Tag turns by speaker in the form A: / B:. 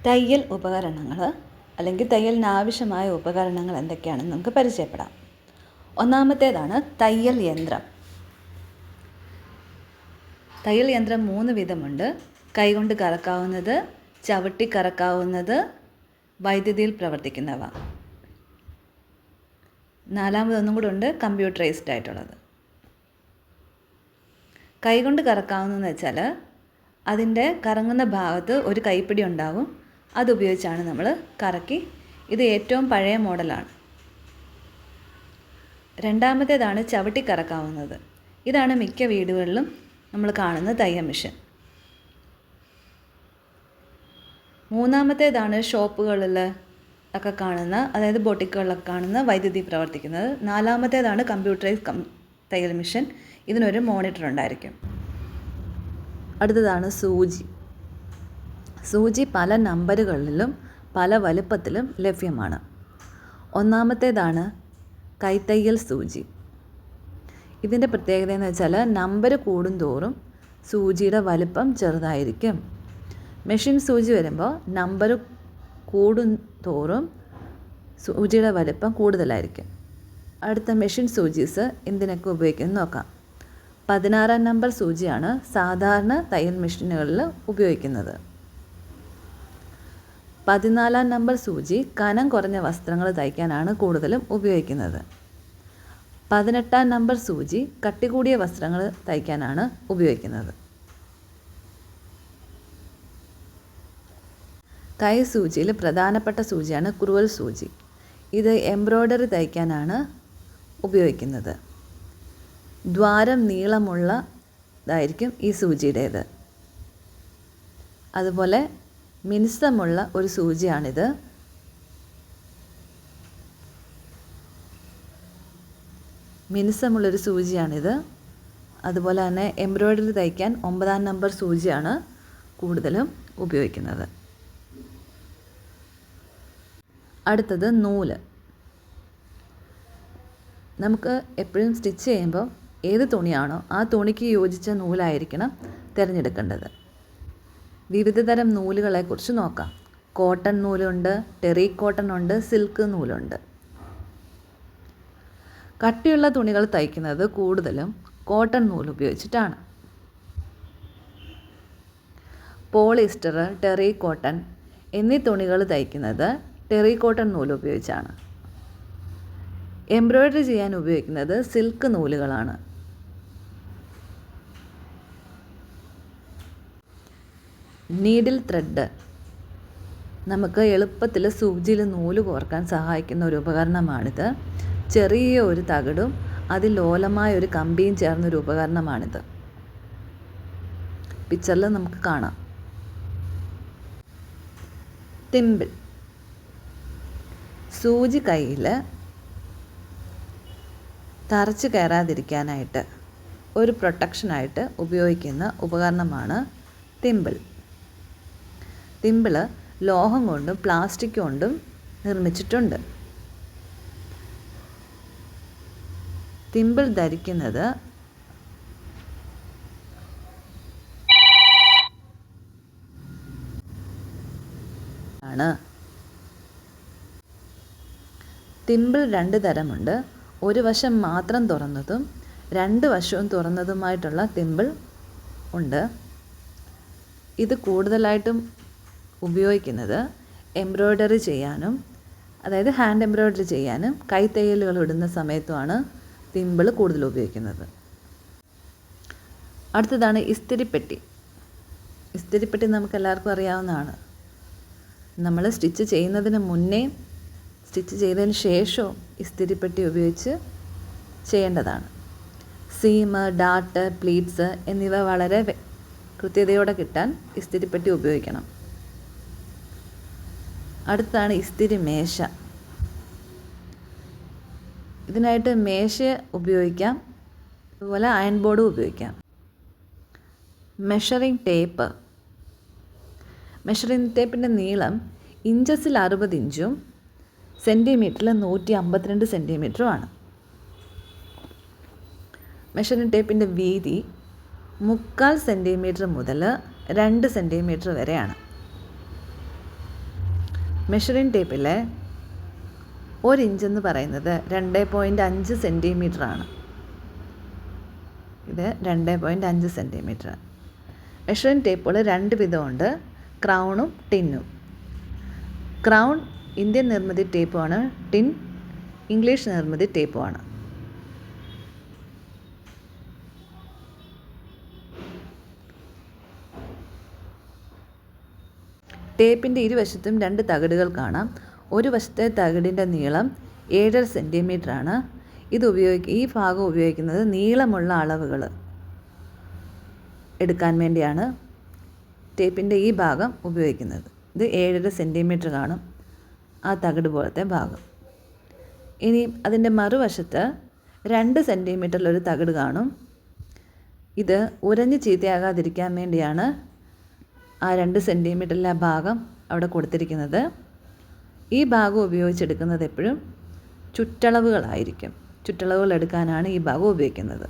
A: തയ്യൽ ഉപകരണങ്ങൾ അല്ലെങ്കിൽ തയ്യലിനാവശ്യമായ ഉപകരണങ്ങൾ എന്തൊക്കെയാണെന്ന് നമുക്ക് പരിചയപ്പെടാം. ഒന്നാമത്തേതാണ് തയ്യൽ യന്ത്രം. തയ്യൽ യന്ത്രം 3 വിധമുണ്ട്. കൈകൊണ്ട് കറക്കാവുന്നത്, ചവിട്ടി കറക്കാവുന്നത്, വൈദ്യുതിയിൽ പ്രവർത്തിക്കുന്നവ. 4മതൊന്നും കൂടെ ഉണ്ട്, കമ്പ്യൂട്ടറൈസ്ഡ് ആയിട്ടുള്ളത്. കൈകൊണ്ട് കറക്കാവുന്നതെന്ന് വെച്ചാൽ അതിൻ്റെ കറങ്ങുന്ന ഭാഗത്ത് ഒരു കൈപ്പിടി ഉണ്ടാവും. അതുപയോഗിച്ചാണ് നമ്മൾ കറക്കി. ഇത് ഏറ്റവും പഴയ മോഡലാണ്. രണ്ടാമത്തേതാണ് ചവിട്ടി കറക്കാവുന്നത്. ഇതാണ് മിക്ക വീടുകളിലും നമ്മൾ കാണുന്ന തയ്യൽ മെഷീൻ. മൂന്നാമത്തേതാണ് ഷോപ്പുകളിൽ ഒക്കെ കാണുന്ന, അതായത് ബൊട്ടിക്കുകളിലൊക്കെ കാണുന്ന വൈദ്യുതി പ്രവർത്തിക്കുന്നത്. 4മത്തേതാണ് കമ്പ്യൂട്ടറൈസ്ഡ് തയ്യൽ മെഷീൻ. ഇതിനൊരു മോണിറ്റർ ഉണ്ടായിരിക്കും. അടുത്തതാണ് സൂചി. സൂചി പല നമ്പറുകളിലും പല വലുപ്പത്തിലും ലഭ്യമാണ്. ഒന്നാമത്തേതാണ് കൈത്തയ്യൽ സൂചി. ഇതിൻ്റെ പ്രത്യേകത എന്ന് വെച്ചാൽ നമ്പർ കൂടുന്തോറും സൂചിയുടെ വലുപ്പം ചെറുതായിരിക്കും. മെഷീൻ സൂചി വരുമ്പോൾ നമ്പർ കൂടുന്തോറും സൂചിയുടെ വലുപ്പം കൂടുതലായിരിക്കും. അടുത്ത മെഷീൻ സൂചീസ് എന്തിനൊക്കെ ഉപയോഗിക്കുമെന്ന് നോക്കാം. 16 നമ്പർ സൂചിയാണ് സാധാരണ തയ്യൽ മെഷീനുകളിൽ ഉപയോഗിക്കുന്നത്. 14 നമ്പർ സൂചി കനം കുറഞ്ഞ വസ്ത്രങ്ങൾ തയ്ക്കാനാണ് കൂടുതലും ഉപയോഗിക്കുന്നത്. 18 നമ്പർ സൂചി കട്ടി കൂടിയ വസ്ത്രങ്ങൾ തയ്ക്കാനാണ് ഉപയോഗിക്കുന്നത്. കൈ സൂചിയിൽ പ്രധാനപ്പെട്ട സൂചിയാണ് ക്രൂവൽ സൂചി. ഇത് എംബ്രോയ്ഡറി തയ്ക്കാനാണ് ഉപയോഗിക്കുന്നത്. ദ്വാരം നീളമുള്ളതായിരിക്കും ഈ സൂചിയുടേത്. അതുപോലെ മിനുസമുള്ള ഒരു സൂചിയാണിത്. മിനുസമുള്ളൊരു സൂചിയാണിത്. അതുപോലെ തന്നെ എംബ്രോയ്ഡറി തയ്ക്കാൻ 9 നമ്പർ സൂചിയാണ് കൂടുതലും ഉപയോഗിക്കുന്നത്. അടുത്തത് നൂല്. നമുക്ക് എപ്പോഴും സ്റ്റിച്ച് ചെയ്യുമ്പോൾ ഏത് തുണിയാണോ ആ തുണിക്ക് യോജിച്ച നൂലായിരിക്കണം തിരഞ്ഞെടുക്കേണ്ടത്. വിവിധ തരം നൂലുകളെക്കുറിച്ച് നോക്കാം. കോട്ടൺ നൂലുണ്ട്, ടെറി കോട്ടൺ ഉണ്ട്, സിൽക്ക് നൂലുണ്ട്. കട്ടിയുള്ള തുണികൾ തയ്ക്കുന്നത് കൂടുതലും കോട്ടൺ നൂല് ഉപയോഗിച്ചിട്ടാണ്. പോളിസ്റ്റർ, ടെറി കോട്ടൺ എന്നീ തുണികൾ തയ്ക്കുന്നത് ടെറി കോട്ടൺ നൂല് ഉപയോഗിച്ചാണ്. എംബ്രോയ്ഡറി ചെയ്യാൻ ഉപയോഗിക്കുന്നത് സിൽക്ക് നൂലുകളാണ്. Needle thread. നമുക്ക് എളുപ്പത്തിൽ സൂചിയിൽ നൂല് കോർക്കാൻ സഹായിക്കുന്ന ഒരു ഉപകരണമാണിത്. ചെറിയ ഒരു തകിടും അതിലോലമായ ഒരു കമ്പിയും ചേർന്നൊരു ഉപകരണമാണിത്. പിക്ചറിൽ നമുക്ക് കാണാം. തിമ്പിൾ. സൂചി കയ്യിൽ തറച്ച് കയറാതിരിക്കാനായിട്ട് ഒരു പ്രൊട്ടക്ഷനായിട്ട് ഉപയോഗിക്കുന്ന ഉപകരണമാണ് തിമ്പിൾ. തിമ്പിൾ ലോഹം കൊണ്ടും പ്ലാസ്റ്റിക് കൊണ്ടും നിർമ്മിച്ചിട്ടുണ്ട്. തിമ്പിൾ ധരിക്കുന്നത് ആണ്. തിമ്പിൾ 2 തരമുണ്ട്. ഒരു വശം മാത്രം തുറന്നതും 2 വശവും തുറന്നതുമായിട്ടുള്ള തിമ്പിൾ ഉണ്ട്. ഇത് കൂടുതലായിട്ടും ഉപയോഗിക്കുന്നത് എംബ്രോയ്ഡറി ചെയ്യാനും, അതായത് ഹാൻഡ് എംബ്രോയ്ഡറി ചെയ്യാനും കൈത്തയ്യലുകൾ ഇടുന്ന സമയത്തുമാണ് തിമ്പിൾ കൂടുതൽ ഉപയോഗിക്കുന്നത്. അടുത്തതാണ് ഇസ്തിരിപ്പെട്ടി. ഇസ്തിരിപ്പെട്ടി നമുക്ക് എല്ലാവർക്കും അറിയാവുന്നതാണ്. നമ്മൾ സ്റ്റിച്ച് ചെയ്യുന്നതിന് മുന്നേ സ്റ്റിച്ച് ചെയ്തതിന് ശേഷവും ഇസ്തിരിപ്പെട്ടി ഉപയോഗിച്ച് ചെയ്യേണ്ടതാണ്. സീം, ഡാർട്ട്, പ്ലീറ്റ്സ് എന്നിവ വളരെ കൃത്യതയോടെ കിട്ടാൻ ഇസ്തിരിപ്പെട്ടി ഉപയോഗിക്കണം. അടുത്താണ് ഇസ്തിരി മേശ. ഇതിനായിട്ട് മേശ ഉപയോഗിക്കാം, അതുപോലെ അയൺ ബോർഡും ഉപയോഗിക്കാം. Measuring tape. മെഷറിംഗ് ടേപ്പിൻ്റെ നീളം ഇഞ്ചസിൽ 60 ഇഞ്ചും സെൻറ്റിമീറ്ററിൽ 152 സെൻറ്റിമീറ്ററുമാണ്. മെഷറിംഗ് ടേപ്പിൻ്റെ വീതി 3/4 സെൻറ്റിമീറ്റർ മുതൽ 2 സെൻറ്റിമീറ്റർ വരെയാണ്. മെഷറിംഗ് ടേപ്പിലെ 1 ഇഞ്ചെന്ന് പറയുന്നത് 2.5 സെൻറ്റിമീറ്ററാണ്. ഇത് 2.5 സെൻറ്റിമീറ്റർ. മെഷറിംഗ് ടേപ്പുകൾ 2 വിധമുണ്ട്, ക്രൗണും ടിന്നും. ക്രൗൺ ഇന്ത്യൻ നിർമ്മിതി ടേപ്പുമാണ്, ടിൻ ഇംഗ്ലീഷ് നിർമ്മിതി ടേപ്പുമാണ്. ടേപ്പിൻ്റെ ഇരുവശത്തും 2 തകിടുകൾ കാണാം. ഒരു വശത്തെ തകിടിൻ്റെ നീളം 7.5 സെൻറ്റിമീറ്ററാണ്. ഈ ഭാഗം ഉപയോഗിക്കുന്നത് നീളമുള്ള അളവുകൾ എടുക്കാൻ വേണ്ടിയാണ് ടേപ്പിൻ്റെ ഈ ഭാഗം ഉപയോഗിക്കുന്നത്. ഇത് 7.5 സെൻറ്റിമീറ്റർ കാണും, ആ തകിട് പോലത്തെ ഭാഗം. ഇനി അതിൻ്റെ മറുവശത്ത് 2 സെൻറ്റിമീറ്ററിലൊരു തകിട് കാണും. ഇത് ഉരഞ്ഞ് ചീത്തയാകാതിരിക്കാൻ വേണ്ടിയാണ് ആ 2 സെൻറ്റിമീറ്ററിലെ ഭാഗം അവിടെ കൊടുത്തിരിക്കുന്നത്. ഈ ഭാഗം ഉപയോഗിച്ചെടുക്കുന്നത് എപ്പോഴും ചുറ്റളവുകളായിരിക്കും. ചുറ്റളവുകൾ എടുക്കാനാണ് ഈ ഭാഗം ഉപയോഗിക്കുന്നത്.